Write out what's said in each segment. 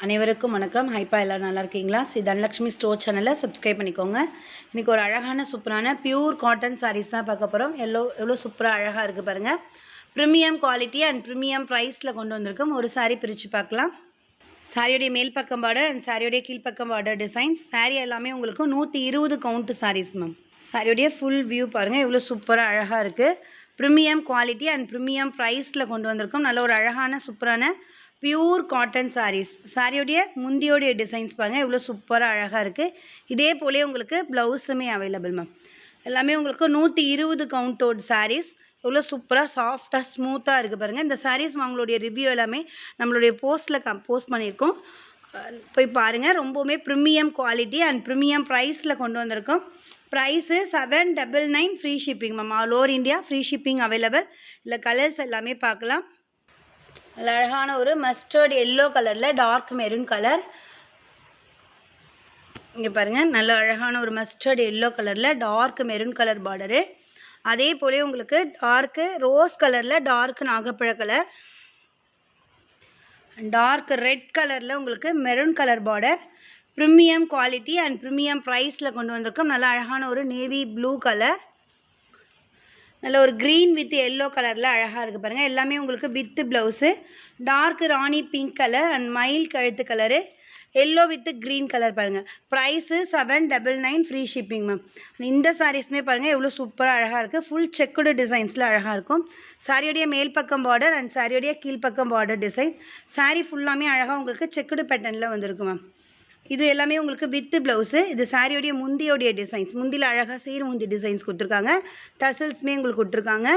அனைவருக்கும் வணக்கம். ஹைப்பா எல்லோரும் நல்லா இருக்கீங்களா? ஸ்ரீ தனலக்ஷ்மி ஸ்டோர் சேனலை சப்ஸ்கிரைப் பண்ணிக்கோங்க. இன்றைக்கி ஒரு அழகான சூப்பரான பியூர் காட்டன் சாரீஸ் தான் பார்க்க போகிறோம். எவ்வளோ சூப்பராக அழகாக இருக்குது பாருங்கள். ப்ரீமியம் குவாலிட்டி அண்ட் ப்ரீமியம் ப்ரைஸில் கொண்டு வந்திருக்கோம். ஒரு சாரீ பிரித்து பார்க்கலாம். சாரியோடைய மேல் பக்கம் பார்டர் அண்ட் சாரியோடைய கீழ்ப்பக்கம் பார்டர் டிசைன்ஸ். சாரீ எல்லாமே உங்களுக்கு 120 கவுண்ட் சாரீஸ் மேம். சாரியோடைய ஃபுல் வியூ பாருங்கள், எவ்வளோ சூப்பராக அழகாக இருக்குது. ப்ரீமியம் குவாலிட்டி அண்ட் ப்ரீமியம் ப்ரைஸில் கொண்டு வந்திருக்கோம். நல்ல ஒரு அழகான சூப்பரான பியூர் காட்டன் சாரீஸ். சாரியோடைய முந்தியோடைய டிசைன்ஸ் பாருங்கள், எவ்வளோ சூப்பராக அழகாக இருக்குது. இதே போலே உங்களுக்கு ப்ளவுஸுமே அவைலபிள் மேம். எல்லாமே உங்களுக்கு 120 கவுண்டோட சாரீஸ். எவ்வளோ சூப்பராக சாஃப்டாக ஸ்மூத்தாக இருக்குது பாருங்கள். இந்த சாரீஸ் அவங்களுடைய ரிவ்யூ எல்லாமே நம்மளுடைய போஸ்ட்டில் போஸ்ட் பண்ணியிருக்கோம், போய் பாருங்கள். ரொம்பவுமே ப்ரீமியம் குவாலிட்டி அண்ட் ப்ரீமியம் ப்ரைஸில் கொண்டு வந்திருக்கோம். Price 799 free shipping ma'am. All over India free shipping available. இல்லை கலர்ஸ் எல்லாமே பார்க்கலாம். நல்ல அழகான ஒரு மஸ்டர்ட் எல்லோ கலரில் டார்க் மெரூன் கலர். இங்கே பாருங்கள், நல்ல அழகான ஒரு மஸ்டர்ட் எல்லோ கலரில் டார்க் மெரூன் கலர் பார்டரு. அதே போல உங்களுக்கு டார்க்கு ரோஸ் கலரில் டார்க் நாகப்பழ கலர், டார்க் ரெட் கலரில் உங்களுக்கு maroon colour border. Premium quality and premium ப்ரைஸில் கொண்டு வந்திருக்கோம். நல்ல அழகான ஒரு நேவி ப்ளூ கலர், நல்ல ஒரு க்ரீன் வித் எல்லோ கலரில் அழகாக இருக்குது பாருங்கள். எல்லாமே உங்களுக்கு with blouse. Dark rani pink colour and மயில் கழுத்து colour, yellow with green colour பாருங்கள். Price 799 free shipping ma'am. இந்த சாரீஸுமே பாருங்கள், எவ்வளோ சூப்பராக அழகாக இருக்குது. ஃபுல் செக்குடு டிசைன்ஸில் அழகாக இருக்கும். சாரியோடைய மேல் பக்கம் பார்டர் அண்ட் சாரியோடைய கீழ்ப்பக்கம் பார்டர் டிசைன். சாரீ ஃபுல்லாமே அழகாக உங்களுக்கு செக்குடு பேட்டர்னில் வந்திருக்கும் மேம். இது எல்லாமே உங்களுக்கு வித்து ப்ளவுஸு. இது சாரியோடைய முந்தியோடைய டிசைன்ஸ். முந்தியில் அழகாக சீர் முந்தி டிசைன்ஸ் கொடுத்துருக்காங்க. டசல்ஸுமே உங்களுக்கு கொடுத்துருக்காங்க.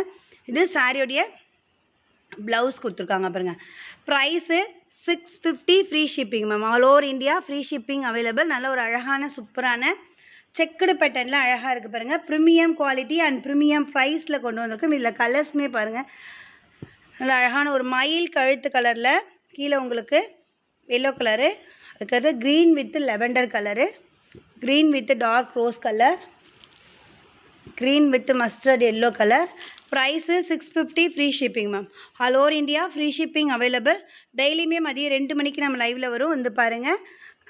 இது சாரியோடைய ப்ளவுஸ் கொடுத்துருக்காங்க பாருங்கள். Price 650 free shipping ma'am. All over India free shipping available. நல்ல ஒரு அழகான சூப்பரான செக்குடு பேட்டர்னில் அழகாக இருக்குது பாருங்கள். ப்ரீமியம் குவாலிட்டி அண்ட் ப்ரீமியம் ப்ரைஸில் கொண்டு வந்திருக்கும். இதில் கலர்ஸுமே பாருங்கள், நல்ல அழகான ஒரு மயில் கழுத்து கலரில், கீழே உங்களுக்கு எல்லோ கலரு, அதுக்கடுத்து green with lavender colour, green with dark rose colour, green with mustard yellow colour. Price 650 free shipping ma'am. All over India free shipping available. டெய்லியுமே மதியம் 2 மணிக்கு நம்ம லைவில் வரும், வந்து பாருங்கள்.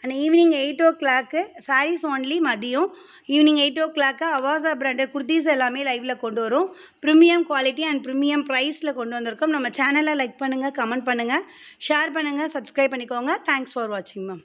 And evening 8 o'clock sarees only. மதியம் evening 8 o'clock Avasa branded kurtis எல்லாமே லைவில் கொண்டு வரும். ப்ரீமியம் குவாலிட்டி அண்ட் ப்ரீமியம் ப்ரைஸில் கொண்டு வந்திருக்கோம். நம்ம சேனலை லைக் பண்ணுங்கள், கமெண்ட் பண்ணுங்கள், ஷேர் பண்ணுங்கள், சப்ஸ்கிரைப் பண்ணிக்கோங்க. தேங்க்ஸ் ஃபார் வாட்சிங் மேம்.